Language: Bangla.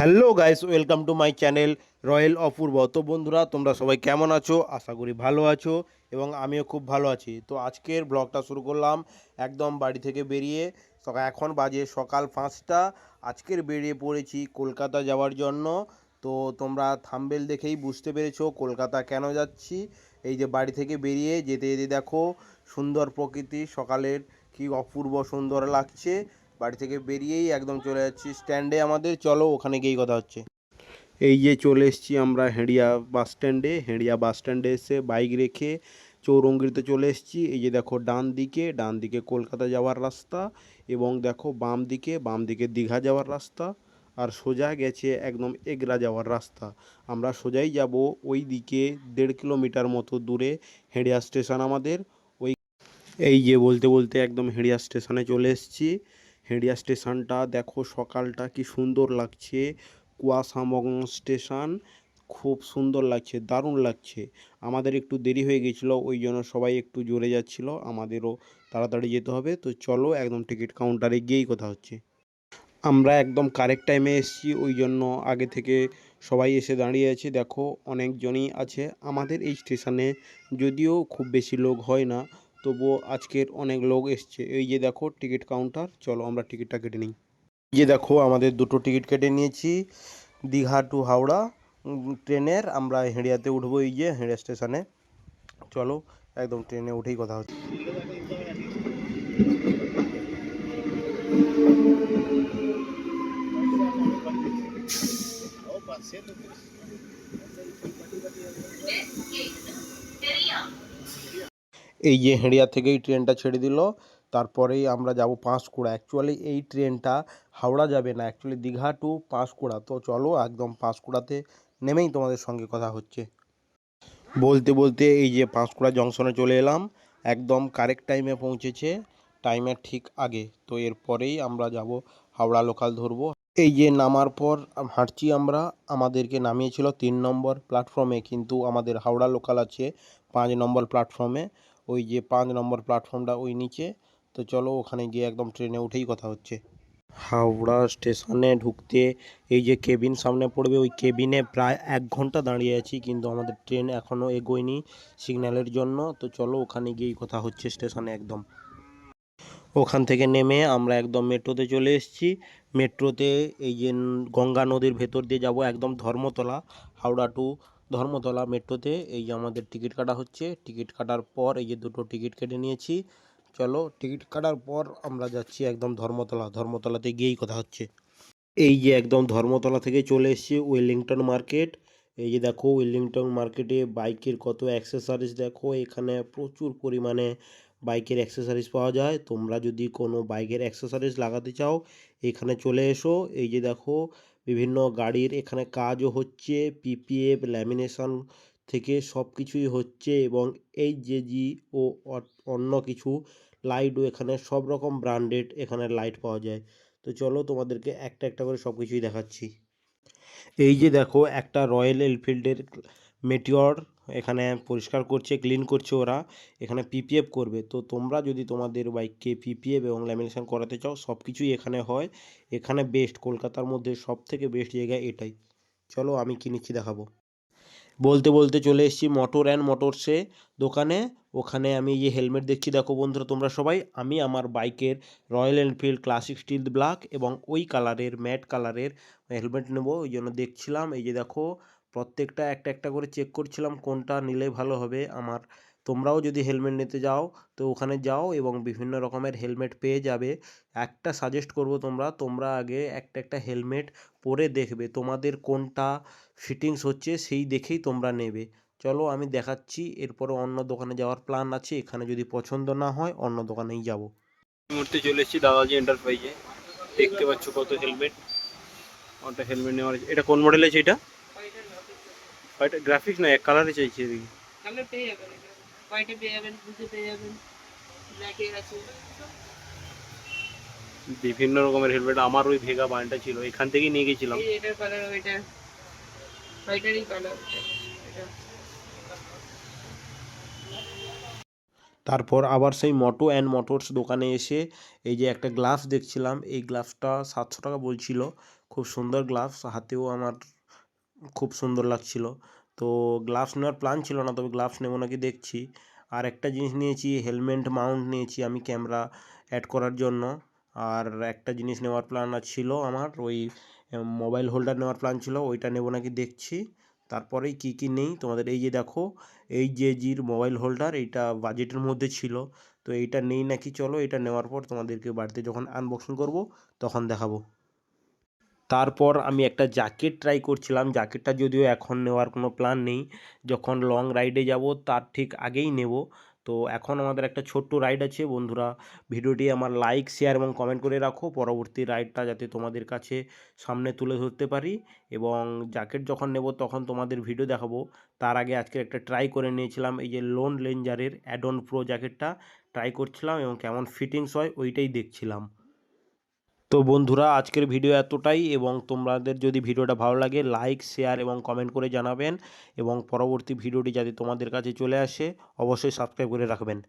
Hello guys, welcome to my channel royal Apurba. তো বন্ধুরা, তোমরা সবাই কেমন আছো? আশা করি ভালো আছো এবং আমিও খুব ভালো আছি। তো আজকের ব্লগটা শুরু করলাম একদম বাড়ি থেকে বেরিয়ে। এখন বাজে সকাল 5টা। আজকের বেরিয়ে পড়েছি কলকাতা যাওয়ার জন্য। তো তোমরা থাম্বনেল দেখেই বুঝতে পেরেছো কলকাতা কেন যাচ্ছি। এই যে বাড়ি থেকে বেরিয়ে যেতে যেতে দেখো সুন্দর প্রকৃতি, সকালের কি অপূর্ব সুন্দর লাগছে। বাড়ি থেকে বেরিয়েই একদম চলে যাচ্ছি স্ট্যান্ডে আমাদের। চলো ওখানে গিয়েই কথা হচ্ছে। এই যে চলে এসেছি আমরা হেঁড়িয়া বাস স্ট্যান্ডে। হেঁড়িয়া বাস স্ট্যান্ডে এসে বাইক রেখে চৌরঙ্গিতে চলে এসেছি। এই যে দেখো ডান দিকে কলকাতা যাওয়ার রাস্তা, এবং দেখো বাম দিকে দীঘা যাওয়ার রাস্তা, আর সোজা গেছে একদম এগরা যাওয়ার রাস্তা। আমরা সোজাই যাব ওই দিকে 1.5 কিলোমিটার মতো দূরে হেঁড়িয়া স্টেশন আমাদের। ওই এই যে বলতে বলতে একদম হেঁড়িয়া স্টেশনে চলে এসেছি। হেঁড়িয়া স্টেশনটা দেখো সকালটা কি সুন্দর লাগছে, কুয়াশামগ্ন স্টেশন। খুব সুন্দর লাগছে, দারুণ লাগছে। আমাদের একটু দেরি হয়ে গেছিলো, ওই জন্য সবাই একটু জোরে যাচ্ছিলো, আমাদেরও তাড়াতাড়ি যেতে হবে। তো চলো একদম টিকিট কাউন্টারে গিয়েই কথা হচ্ছে। আমরা একদম কারেক্ট টাইমে এসেছি, ওই জন্য আগে থেকে সবাই এসে দাঁড়িয়ে আছে। দেখো অনেকজনই আছে আমাদের এই স্টেশনে, যদিও খুব বেশি লোক হয় না, তবুও আজকের অনেক লোক এসছে। এই যে দেখো টিকিট কাউন্টার, চলো আমরা টিকিটটা কেটে নিই। এই যে দেখো আমাদের দুটো টিকিট কেটে নিয়েছি, দীঘা টু হাওড়া ট্রেনের। আমরা হেঁড়িয়াতে উঠবো এই যে হেঁড়িয়া স্টেশনে। চলো একদম ট্রেনে উঠেই কথা হচ্ছে। এই যে হেঁড়িয়া থেকেই ট্রেনটা ছেড়ে দিল, তারপরেই আমরা যাব পাঁশকুড়া। অ্যাকচুয়ালি এই ট্রেনটা হাওড়া যাবে না, অ্যাকচুয়ালি দীঘা টু পাঁশকুড়া। তো চলো একদম পাঁশকুড়াতে নেমেই তোমাদের সঙ্গে কথা হচ্ছে। বলতে বলতে এই যে পাঁশকুড়া জংশনে চলে এলাম, একদম কারেক্ট টাইমে পৌঁছেছে, টাইমের ঠিক আগে। তো এরপরেই আমরা যাব হাওড়া লোকাল ধরবো। এই যে নামার পর হাঁটছি আমরা, আমাদেরকে নামিয়েছিল 3 নম্বর প্ল্যাটফর্মে, কিন্তু আমাদের হাওড়া লোকাল আছে 5 নম্বর প্ল্যাটফর্মে। ওই যে 5 নম্বর প্ল্যাটফর্মটা ওই নিচে। তো চলো ওখানে গিয়ে একদম ট্রেনে উঠেই কথা হচ্ছে। হাওড়া স্টেশনে ঢুকতে এই যে কেবিন সামনে পড়বে, ওই কেবিনে প্রায় 1 ঘন্টা দাঁড়িয়ে আছি, কিন্তু আমাদের ট্রেন এখনও এগোয়নি সিগন্যালের জন্য। তো চলো ওখানে গিয়েই কথা হচ্ছে স্টেশনে একদম। ওখান থেকে নেমে আমরা একদম মেট্রোতে চলে এসেছি। মেট্রোতে এই যে গঙ্গা নদীর ভেতর দিয়ে যাব একদম ধর্মতলা, হাওড়া টু ধর্মতলা মেট্রোতে। এই যে আমাদের টিকিট কাটা হচ্ছে, টিকিট কাটার পর এই যে দুটো টিকিট কেটে নিয়েছি। চলো টিকিট কাটার পর আমরা যাচ্ছি একদম ধর্মতলাতে গিয়েই কথা হচ্ছে। এই যে একদম ধর্মতলা থেকে চলে এসেছি ওয়েলিংটন মার্কেট। এই যে দেখো ওয়েলিংটন মার্কেটে বাইকের কত অ্যাক্সেসরিজ, দেখো এখানে প্রচুর পরিমাণে বাইকের অ্যাক্সেসরিজ পাওয়া যায়। তোমরা যদি কোনো বাইকের অ্যাক্সেসরিজ লাগাতে চাও এখানে চলে এসো। এই যে দেখো বিভিন্ন গাড়ির এখানে কাজও হচ্ছে, পিপিএফ ল্যামিনেশন থেকে সব কিছুই হচ্ছে, এবং এইচজেজি ও অন্য কিছু লাইটও এখানে সব রকম ব্র্যান্ডেড এখানে লাইট পাওয়া যায়। তো চলো তোমাদেরকে একটা একটা করে সব কিছুই দেখাচ্ছি। এই যে দেখো একটা রয়্যাল এনফিল্ডের মেটিওর এখানে পরিষ্কার করছে, ক্লিন করছে ওরা। এখানে পিপিএফ করবে। তো তোমরা যদি তোমাদের বাইককে পিপিএফ এবং ল্যামিনেশন করাতে চাও, সব কিছুই এখানে হয়। এখানে বেস্ট, কলকাতার মধ্যে সব থেকে বেস্ট জায়গা এটাই। চলো আমি কি নিচ্ছি দেখাবো। বলতে বলতে চলে এসেছি মোটর অ্যান্ড মোটরসে দোকানে। ওখানে আমি এই যে হেলমেট দেখছি, দেখো বন্ধুরা তোমরা সবাই, আমি আমার বাইকের Royal Enfield classic steel black এবং ওই কালারের ম্যাট কালারের হেলমেট নেবো, ওই জন্য দেখছিলাম। এই যে দেখো প্রত্যেকটা একটা একটা করে চেক করছিলাম কোনটা নিলে ভালো হবে আমার। তোমরাও যদি হেলমেট নিতে যাও তো ওখানে যাও এবং বিভিন্ন রকমের হেলমেট পেয়ে যাবে। একটা সাজেস্ট করব, তোমরা আগে একটা একটা হেলমেট পরে দেখবে তোমাদের কোনটা ফিটিংস হচ্ছে, সেই দেখেই তোমরা নেবে। চলো আমি দেখাচ্ছি, এরপরে অন্য দোকানে যাওয়ার প্ল্যান আছে, এখানে যদি পছন্দ না হয় অন্য দোকানেই যাব। এই মুহূর্তে চলে এসেছি দাদাজি এন্টারপ্রাইজে। দেখতে পাচ্ছ কত হেলমেট, ওটা হেলমেট নেওয়ার। এটা কোন মডেল আছে এটা? এটা গ্রাফিক্স না এক কালারে চাইছি এদিকে। কালার পেয়ে যাবেন, এটা হোয়াইটে পেয়ে যাবেন, ব্লুতে পেয়ে যাবেন, ব্ল্যাকে আছে। বিভিন্ন রকমের হেলমেট, আমার ওই ভেগা বানটা ছিল, এখান থেকেই নিয়ে গেছিলাম। এই এটার কালার, ওইটা হোয়াইটারই কালার এটা। তারপর আবার সেই মোটো অ্যান্ড মোটরস দোকানে এসে এই যে একটা গ্লাভস দেখছিলাম, এই গ্লাভসটা 700 টাকা বলছিল। খুব সুন্দর গ্লাভস, হাতেও আমার খুব সুন্দর লাগছিল। তো গ্লাভস নেওয়ার প্ল্যান ছিল না, তবে গ্লাভস নেবো নাকি দেখছি। আর একটা জিনিস নিয়েছি, হেলমেট মাউন্ট নিয়েছি আমি ক্যামেরা অ্যাড করার জন্য। আর একটা জিনিস নেওয়ার প্ল্যান ছিল আমার, ওই মোবাইল হোল্ডার নেওয়ার প্ল্যান ছিল, ওইটা নেবো নাকি দেখছি। তারপরেই কী কী নেই তোমাদের এই যে দেখো, এই যে জির মোবাইল হোল্ডার, এইটা বাজেটের মধ্যে ছিল, তো এইটা নেই নাকি, চলো এটা নেওয়ার পর তোমাদেরকে বাড়িতে যখন আনবক্সিং করব তখন দেখাবো। তারপর আমি একটা জ্যাকেট ট্রাই করছিলাম, জ্যাকেটটা যদিও এখন নেওয়ার কোনো প্ল্যান নেই, যখন লং রাইডে যাব তার ঠিক আগেই নেব। তো এখন আমাদের একটা ছোট্ট রাইড আছে বন্ধুরা, ভিডিওটি আমার লাইক শেয়ার এবং কমেন্ট করে রাখো, পরবর্তী রাইডটা যাতে তোমাদের কাছে সামনে তুলে ধরতে পারি। এবং জ্যাকেট যখন নেব তখন তোমাদের ভিডিও দেখাবো। তার আগে আজকে একটা ট্রাই করে নিয়েছিলাম, এই যে লোন রেঞ্জারের অ্যাড অন প্রো জ্যাকেটটা ট্রাই করছিলাম এবং কেমন ফিটিংস হয় ওইটাই দেখছিলাম। তো বন্ধুরা আজকের ভিডিও এতটাই, এবং তোমাদের যদি ভিডিওটা ভালো লাগে লাইক শেয়ার এবং কমেন্ট করে জানাবেন, এবং পরবর্তী ভিডিওটি যাতে তোমাদের কাছে চলে আসে অবশ্যই সাবস্ক্রাইব করে রাখবেন।